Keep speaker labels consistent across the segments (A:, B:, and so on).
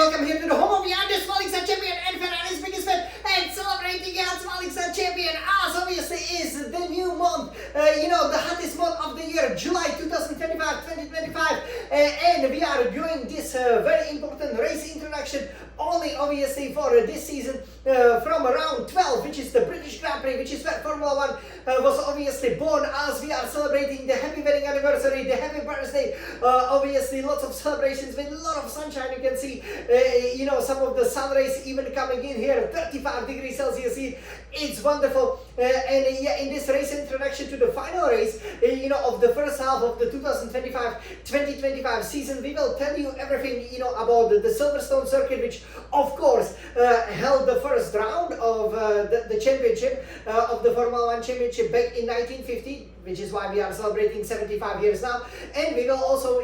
A: welcome here to the home of the Alexa champion and Ferrari's biggest fan, and celebrating the Alexa champion as obviously is the new month, the hottest month of the year, July 2025, and we are doing this very important race introduction only obviously for this season from round 12, which is the British Grand Prix, which is where Formula 1 was obviously born, as we are celebrating the happy wedding anniversary, the happy birthday, obviously lots of celebrations with a lot of sunshine. You can see some of the sun rays even coming in here, 35 degrees Celsius heat. It's wonderful. In this race introduction to the final race of the first half of the 2025 season, we will tell you everything about the Silverstone circuit, which of course held the first round of the championship of the Formula 1 championship back in 1950, which is why we are celebrating 75 years now. And we will also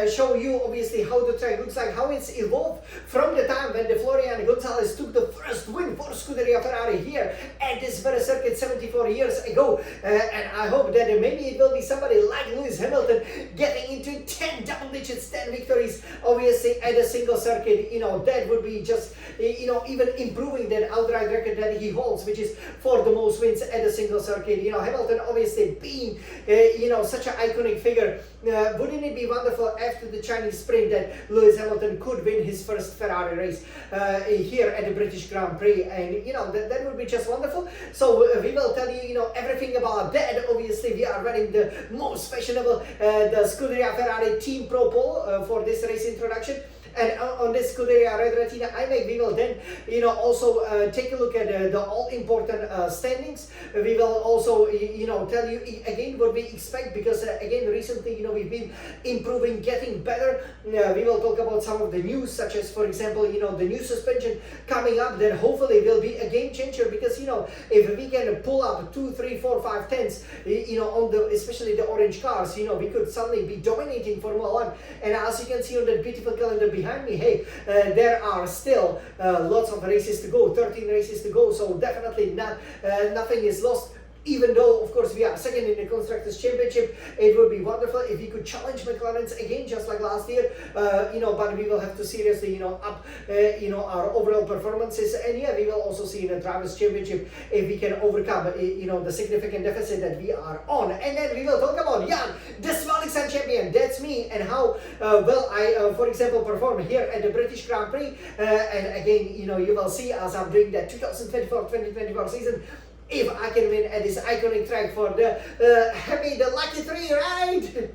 A: show you obviously how the track looks like, how it's evolved from the time when the Florian Gonzalez took the first win for Scuderia Ferrari here at this very circuit 74 years ago. And I hope that maybe it will be somebody like Lewis Hamilton getting into 10 double digits, 10 victories obviously at a single circuit. That would be just even improving that outright record that he holds, which is for the most wins at a single circuit. Hamilton obviously being such an iconic figure. Wouldn't it be wonderful after the Chinese Spring that Lewis Hamilton could win his first Ferrari race here at the British Grand Prix? And that would be just wonderful. So we will tell you everything about that. Obviously we are running the most fashionable the Scuderia Ferrari Team Pro Pole for this race introduction. And on this Scuderia Red Retina iMac, we will then also take a look at the all-important standings. We will also tell you again what we expect, because again recently we've been improving, getting better. We will talk about some of the news, such as for example the new suspension coming up that hopefully will be a game changer, because if we can pull up 2, 3, 4, 5 tenths on the especially the orange cars, we could suddenly be dominating Formula 1. And as you can see on that beautiful calendar behind me, hey, there are still lots of races to go, 13 races to go, so definitely nothing is lost. Even though, of course, we are second in the Constructors' Championship, it would be wonderful if we could challenge McLaren's again, just like last year. But we will have to seriously, up, our overall performances. And yeah, we will also see in the Drivers' Championship if we can overcome, the significant deficit that we are on. And then we will talk about Jan, the Alexa champion. That's me, and how well I, for example, perform here at the British Grand Prix. And again, you will see as I'm doing that 2024-2024 season, if I can win at this iconic track for the Lucky 3, right?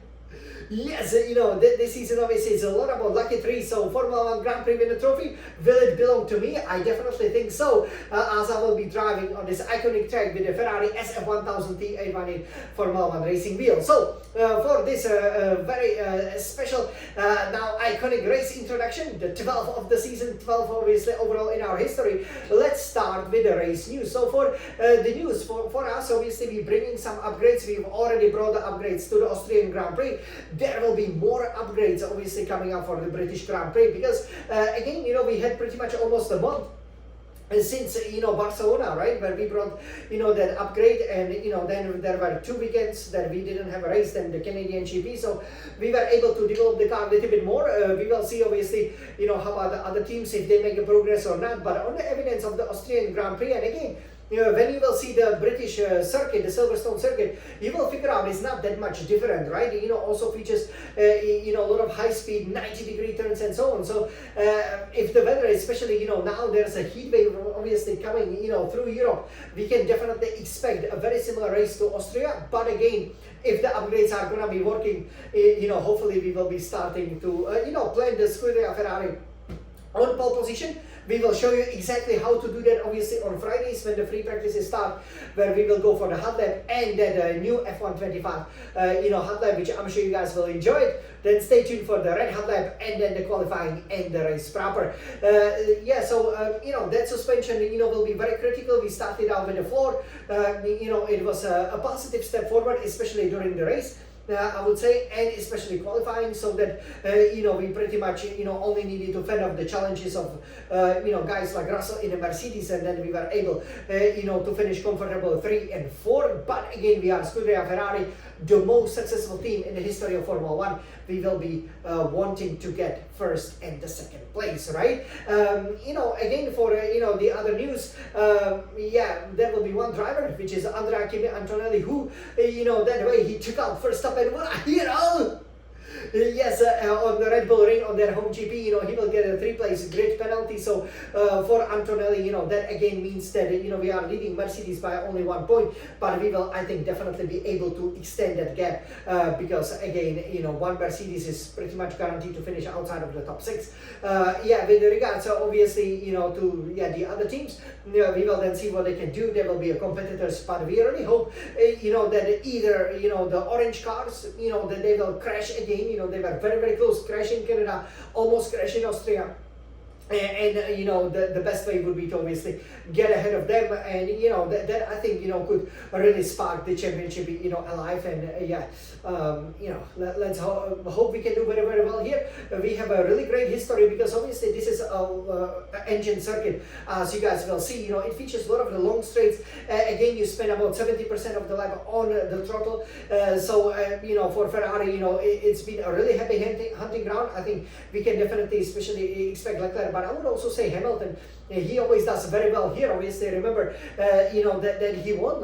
A: Yes, this season obviously is a lot about Lucky 3, so Formula 1 Grand Prix winner trophy, will it belong to me? I definitely think so, as I will be driving on this iconic track with the Ferrari SF1000 T818 Formula 1 racing wheel. So, for this very special, now iconic race introduction, the 12th of the season, 12 obviously overall in our history, let's start with the race news. So for the news, for us, obviously we're bringing some upgrades. We've already brought the upgrades to the Austrian Grand Prix. There will be more upgrades obviously coming up for the British Grand Prix, because again we had pretty much almost a month since Barcelona, right, where we brought that upgrade, and then there were 2 weekends that we didn't have a race, then the Canadian GP, so we were able to develop the car a little bit more. We will see obviously how about the other teams, if they make a progress or not, but on the evidence of the Austrian Grand Prix, and again when you will see the British circuit, the Silverstone circuit, you will figure out it's not that much different, right? Also features a lot of high speed 90-degree turns and so on. So if the weather, especially now there's a heat wave obviously coming through Europe, we can definitely expect a very similar race to Austria. But again, if the upgrades are gonna be working, hopefully we will be starting to plan the Scuderia Ferrari on pole position. We will show you exactly how to do that obviously on Fridays when the free practices start, where we will go for the hot lap and the new F125 hot lap, which I'm sure you guys will enjoy it. Then stay tuned for the red hot lap and then the qualifying and the race proper. That suspension will be very critical. We started out with the floor. It was a positive step forward, especially during the race. I would say, and especially qualifying, so that we pretty much only needed to fend off the challenges of guys like Russell in the Mercedes, and then we were able to finish comfortable 3 and 4. But again, we are Scuderia Ferrari. the most successful team in the history of Formula One, we will be wanting to get first and the second place, right? Again, for the other news, there will be one driver, which is Andrea Antonelli, who that way he took out Verstappen. What a hero! Yes, on the Red Bull Ring on their home GP, he will get a 3-place grid penalty. So for Antonelli, that again means that we are leading Mercedes by only 1 point, but we will, I think, definitely be able to extend that gap because again, one Mercedes is pretty much guaranteed to finish outside of the top 6. With regards, obviously, to the other teams, we will then see what they can do. There will be a competitors, but we really hope, that either the orange cars, that they will crash again. They were very, very close, crash in Canada, almost crash in Austria. And the best way would be to obviously get ahead of them, and that I think could really spark the championship alive. And let's hope we can do very, very well here. We have a really great history because obviously this is a engine circuit, as you guys will see. It features a lot of the long straights. Again, you spend about 70% of the lap on the throttle. For Ferrari, it's been a really happy hunting ground. I think we can definitely, especially expect Leclerc. But I would also say Hamilton, he always does very well here. Obviously, remember, that he won,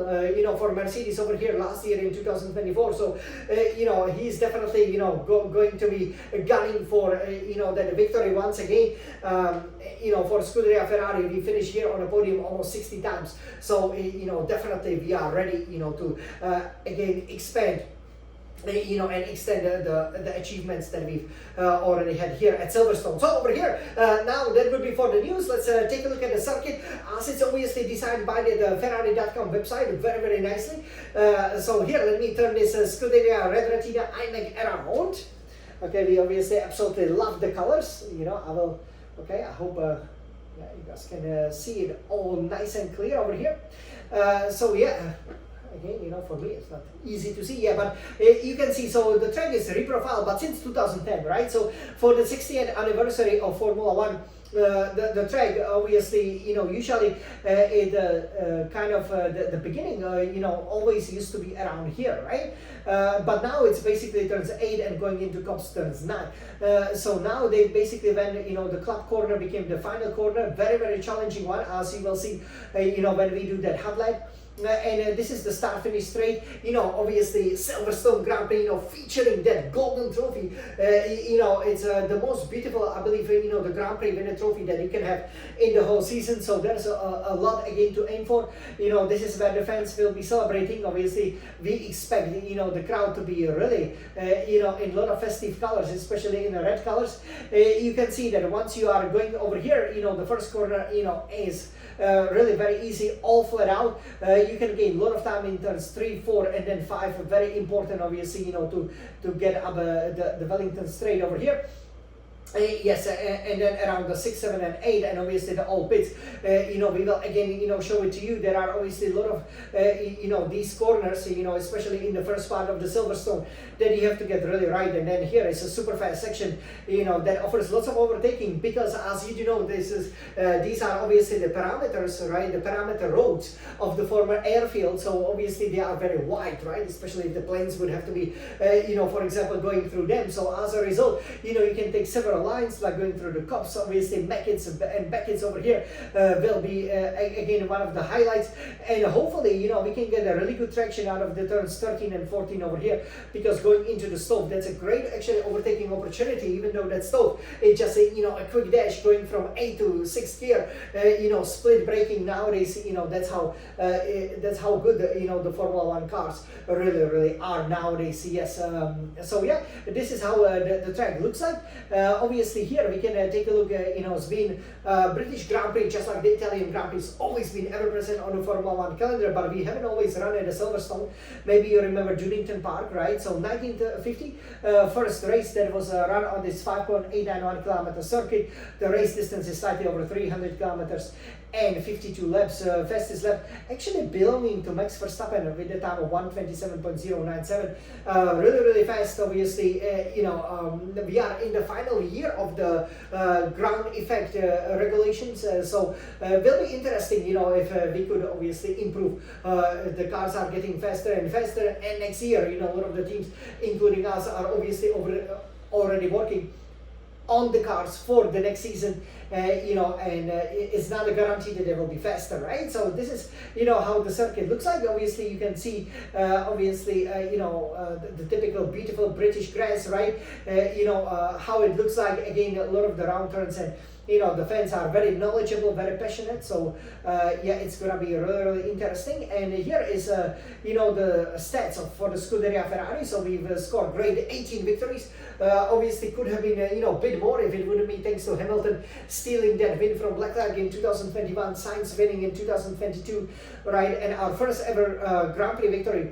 A: for Mercedes over here last year in 2024. So, he's definitely, going to be gunning for, that victory once again. For Scuderia Ferrari, we finished here on a podium almost 60 times. So, definitely we are ready, to again expand and extend the achievements that we've already had here at Silverstone. So over here, now that would be for the news. Let's take a look at the circuit, as it's obviously designed by the Ferrari.com website very, very nicely. So here, let me turn this Scuderia Red Retina iMac around. Okay, we obviously absolutely love the colors. I hope you guys can see it all nice and clear over here. Again, for me, it's not easy to see, but you can see, so the track is reprofiled, but since 2010, right? So for the 60th anniversary of Formula One, the track, obviously, usually the beginning, always used to be around here, right? But now it's basically turns 8 and going into Cops turns 9. So now they basically, when, the club corner became the final corner, very, very challenging one, as you will see, when we do that hot lap. And this is the start-finish straight. Obviously Silverstone Grand Prix, featuring that golden trophy. It's the most beautiful, I believe, the Grand Prix winner trophy that you can have in the whole season. So there's a lot again to aim for. This is where the fans will be celebrating. Obviously, we expect the crowd to be really in a lot of festive colors, especially in the red colors. You can see that once you are going over here, the first corner, is really very easy, all flat out. You can gain a lot of time in turns 3, 4, and then 5. Very important, obviously, to get up the Wellington straight over here. And then around the 6, 7, and 8, and obviously the all pits, we will again, show it to you. There are obviously a lot of, these corners, especially in the first part of the Silverstone, that you have to get really right. And then here is a super fast section, that offers lots of overtaking, because as these are obviously the parameters, right? The parameter roads of the former airfield. So obviously they are very wide, right? Especially if the planes would have to be, for example, going through them. So as a result, you can take several lines, like going through the Cops. Obviously Mackett's and Beckett's over here will be again one of the highlights, and hopefully we can get a really good traction out of the turns 13 and 14 over here, because going into the stove, that's a great actually overtaking opportunity. Even though that stove is just a quick dash going from 8 to 6th gear, split braking nowadays, that's how good the Formula One cars really are nowadays. Yes. This is how the track looks like. Obviously here we can take a look, it's been British Grand Prix, just like the Italian Grand Prix, has always been ever present on the Formula One calendar, but we haven't always run at the Silverstone. Maybe you remember Junington Park, right? So 1950, first race that was run on this 5.891 kilometer circuit. The race distance is slightly over 300 kilometers and 52 laps. Fastest lap actually belonging to Max Verstappen with a time of 1:27.097. Really fast. Obviously, we are in the final year year of the ground effect regulations. So will be interesting, if we could obviously improve. The cars are getting faster and faster, and next year, a lot of the teams, including us, are obviously already working on the cars for the next season, and it's not a guarantee that they will be faster, right? So this is, how the circuit looks like. Obviously, you can see, the typical beautiful British grass, right? How it looks like. Again, a lot of the round turns, and the fans are very knowledgeable, very passionate. So it's gonna be really, really interesting. And here is the stats for the Scuderia Ferrari. So we've scored great 18 victories. Obviously could have been a bit more if it wouldn't be thanks to Hamilton stealing that win from Leclerc in 2021, Sainz winning in 2022, right? And our first ever Grand Prix victory.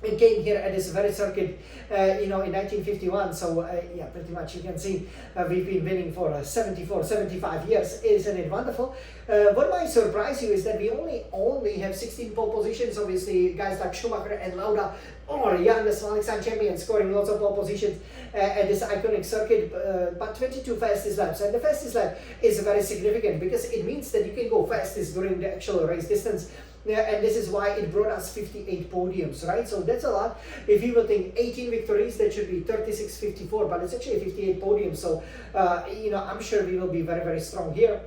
A: It came here at this very circuit, in 1951. So, pretty much you can see we've been winning for 74, 75 years. Isn't it wonderful? What might surprise you is that we only have 16 pole positions. Obviously, guys like Schumacher and Lauda or Jan, the Smolix champion, scoring lots of pole positions at this iconic circuit, but 22 fastest laps. And the fastest lap is very significant because it means that you can go fastest during the actual race distance. And this is why it brought us 58 podiums, right? So that's a lot. If you will think 18 victories, that should be 36, 54, but it's actually 58 podiums. So, I'm sure we will be very, very strong here.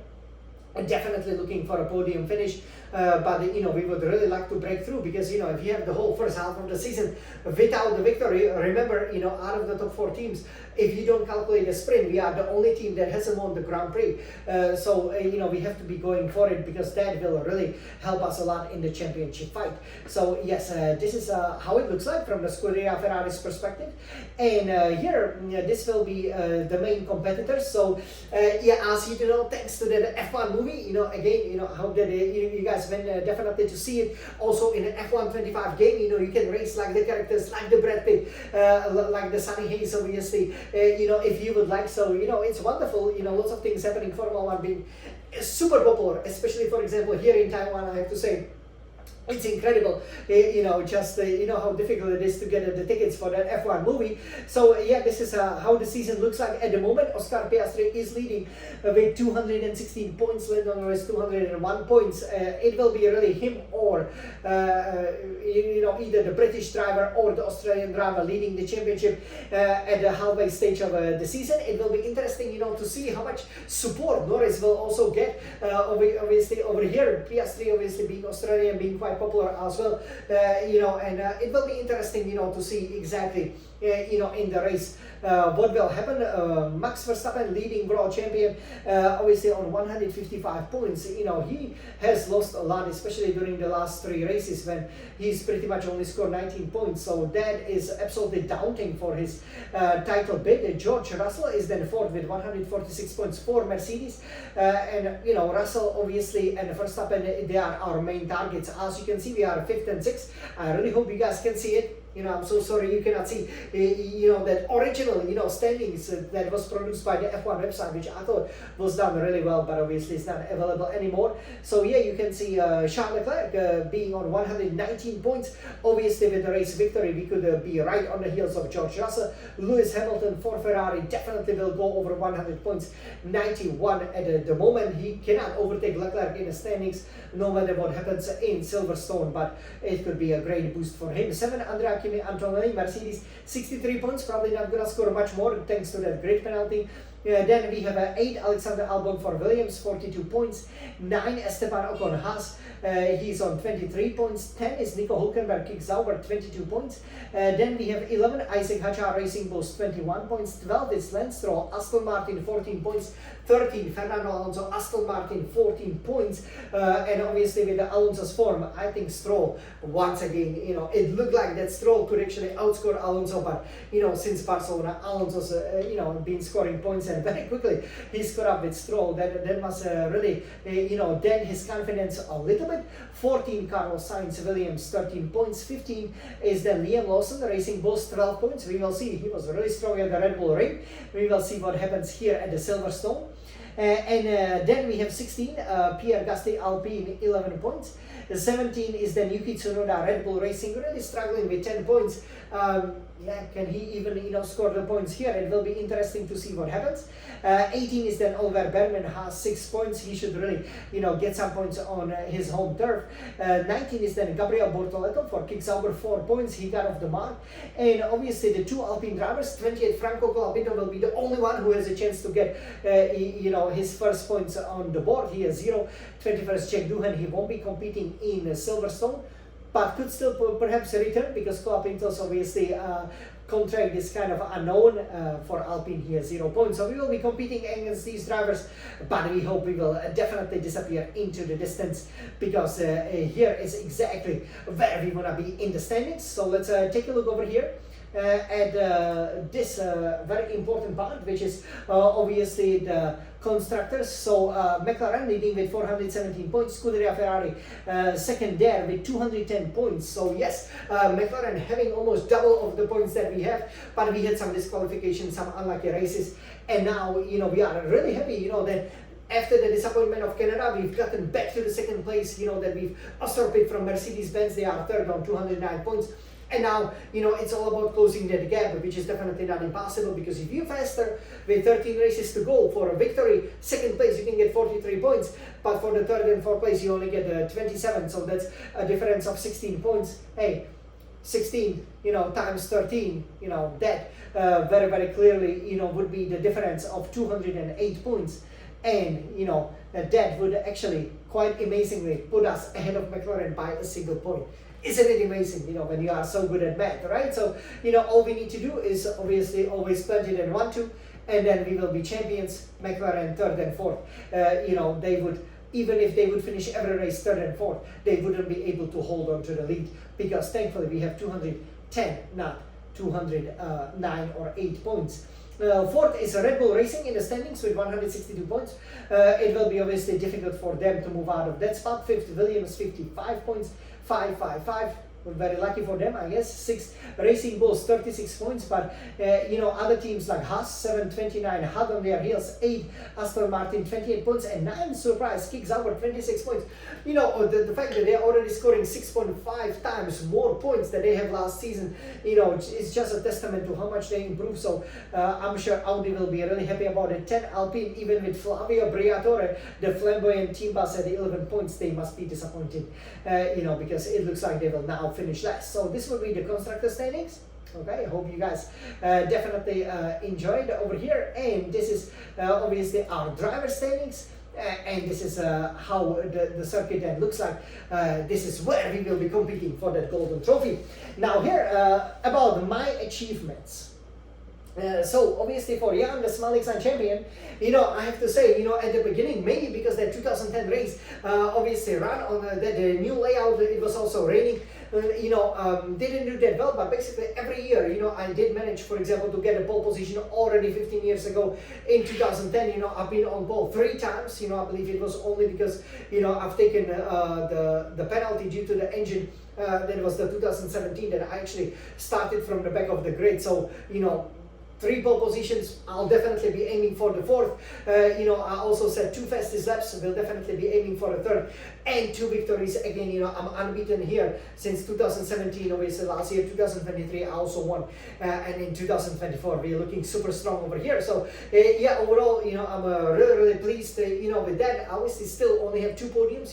A: And definitely looking for a podium finish, but we would really like to break through, because if you have the whole first half of the season without the victory, remember, out of the top 4 teams, if you don't calculate the sprint, we are the only team that hasn't won the Grand Prix. So we have to be going for it, because that will really help us a lot in the championship fight. So yes, this is how it looks like from the Scuderia Ferrari's perspective. And here, this will be the main competitors. So as you know, thanks to the F1 movie, again, I hope that you guys went definitely to see it. Also in an F1 25 game, you can race like the characters, like the Brad Pitt, like the Sunny Hayes, obviously. If you would like. So it's wonderful. Lots of things happening. Formula 1 being super popular, especially, for example, here in Taiwan. I have to say, it's incredible, just how difficult it is to get the tickets for that F1 movie. So this is how the season looks like at the moment. Oscar Piastri is leading with 216 points. Lando Norris 201 points. It will be really him or either the British driver or the Australian driver leading the championship at the halfway stage of the season. It will be interesting, to see how much support Norris will also get. Obviously over here, Piastri obviously being Australian, being quite popular as well, and it will be interesting, to see exactly, in the race, what will happen. Max Verstappen, leading world champion, obviously on 155 points. He has lost a lot, especially during the last 3 races when he's pretty much only scored 19 points. So that is absolutely daunting for his title bid. George Russell is then 4th with 146 points for Mercedes, and Russell obviously and Verstappen, they are our main targets. As you can see, we are 5th and 6th. I really hope you guys can see it. I'm so sorry you cannot see, that original, standings that was produced by the F1 website, which I thought was done really well, but obviously it's not available anymore. So you can see Charles Leclerc being on 119 points. Obviously with the race victory, we could be right on the heels of George Russell. Lewis Hamilton for Ferrari definitely will go over 100 points, 91 at the moment. He cannot overtake Leclerc in the standings, no matter what happens in Silverstone, but it could be a great boost for him. 7, Andrea Antonelli, Mercedes, 63 points, probably not going to score much more thanks to that grid penalty. Then we have 8, Alexander Albon for Williams, 42 points. 9, Esteban Ocon Haas, he's on 23 points. 10 is Nico Hülkenberg, Kick Sauber, 22 points. Then we have 11, Isaac Hadjar Racing Bulls, 21 points. 12 is Lance Stroll, Aston Martin, 14 points. 13, Fernando Alonso, Aston Martin, 14 points. And obviously with the Alonso's form, I think Stroll, once again, it looked like that Stroll could actually outscore Alonso, but, since Barcelona, Alonso's, been scoring points, and very quickly he's caught up with Stroll. That must really, dent his confidence a little bit. 14, Carlos Sainz, Williams, 13 points. 15 is then Liam Lawson, Racing Bulls, 12 points. We will see. He was really strong at the Red Bull Ring. We will see what happens here at the Silverstone. Then we have 16, Pierre Gasly Alpine, 11 points. 17 is then Yuki Tsunoda, Red Bull Racing, really struggling with 10 points. Yeah, can he even score the points here? It will be interesting to see what happens. 18 is then Oliver Berman, has 6 points. He should really get some points on his home turf. 19 is then Gabriel Bortoleto for Kick Sauber, 4 points. He got off the mark. And obviously the 2 Alpine drivers, 28 Franco Colapinto will be the only one who has a chance to get his first points on the board. He has 0. 21st Jack Doohan, he won't be competing in Silverstone, but could still perhaps return because Colapinto's obviously contract is kind of unknown. For Alpine here, 0 points. So we will be competing against these drivers, but we hope we will definitely disappear into the distance because here is exactly where we want to be in the standings. So let's take a look over here. At this very important part, which is obviously the constructors. So McLaren leading with 417 points, Scuderia Ferrari second there with 210 points. So yes, McLaren having almost double of the points that we have, but we had some disqualifications, some unlucky races, and now we are really happy that after the disappointment of Canada, we've gotten back to the second place, that we've usurped it from Mercedes-Benz. They are third on 209 points. And now, it's all about closing that gap, which is definitely not impossible, because if you're faster with 13 races to go for a victory, second place, you can get 43 points, but for the third and fourth place, you only get 27, so that's a difference of 16 points. Hey, 16, times 13, that very, very clearly, would be the difference of 208 points. And, that would actually quite amazingly put us ahead of McLaren by a single point. Isn't it amazing, when you are so good at math, right? So, all we need to do is obviously always pledge it and 1-2, and then we will be champions, McLaren third and fourth. They would, even if they would finish every race third and fourth, they wouldn't be able to hold on to the lead, because thankfully we have 210, not 209 or 8 points. Fourth is Red Bull Racing in the standings with 162 points. It will be obviously difficult for them to move out of that spot. Fifth, Williams, 55 points. 5. We're very lucky for them, I guess. 6, Racing Bulls, 36 points, but other teams like Haas, 729, hot on their heels. 8, Aston Martin, 28 points, and 9, surprise, Kick Sauber, 26 points. The fact that they're already scoring 6.5 times more points than they have last season, it's just a testament to how much they improved. So I'm sure Audi will be really happy about it. 10, Alpine, even with Flavio Briatore, the flamboyant team boss at 11 points, they must be disappointed, because it looks like they will now finish last. So this will be the constructor standings. Okay, I hope you guys definitely enjoyed over here. And this is obviously our driver standings. And this is how the circuit then looks like. This is where we will be competing for that golden trophy. Now here, about my achievements. So obviously for Jan, the Smalik champion, I have to say, at the beginning, maybe because that 2010 race obviously ran on the new layout, it was also raining, didn't do that well, but basically every year, I did manage, for example, to get a pole position already 15 years ago in 2010, I've been on pole 3 times, I believe it was only because, I've taken the penalty due to the engine. That was the 2017 that I actually started from the back of the grid, so, 3 pole positions, I'll definitely be aiming for the 4th. I also said 2 fastest laps, we'll definitely be aiming for the 3rd. And 2 victories again, I'm unbeaten here since 2017, obviously last year, 2023, I also won. And in 2024, we're looking super strong over here. So, yeah, overall, I'm really, really pleased, with that. I obviously still only have 2 podiums,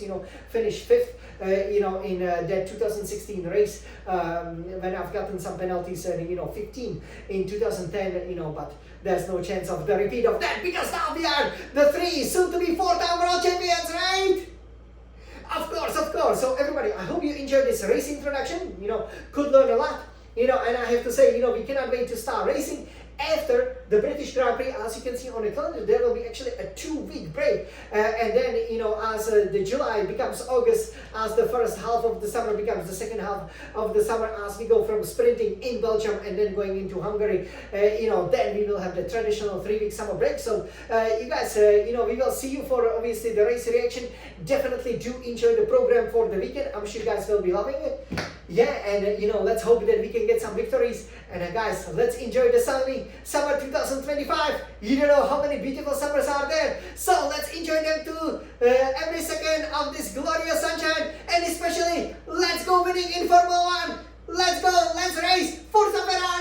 A: finished 5th. In that 2016 race, when I've gotten some penalties, 15 in 2010, but there's no chance of the repeat of that, because now we are the 3, soon to be 4-time world champions, right? Of course. So everybody, I hope you enjoyed this race introduction, could learn a lot, and I have to say, we cannot wait to start racing. After the British Grand Prix, as you can see on the calendar, there will be actually a 2-week break. And then, as the July becomes August, as the first half of the summer becomes the second half of the summer, as we go from sprinting in Belgium and then going into Hungary, then we will have the traditional 3-week summer break. So, you guys, we will see you for obviously the race reaction. Definitely do enjoy the program for the weekend. I'm sure you guys will be loving it. Yeah, and let's hope that we can get some victories. And guys, let's enjoy the sunny summer 2025. You don't know how many beautiful summers are there, so let's enjoy them too. Every second of this glorious sunshine, and especially let's go winning in Formula 1. Let's go, let's race, Forza Ferrari!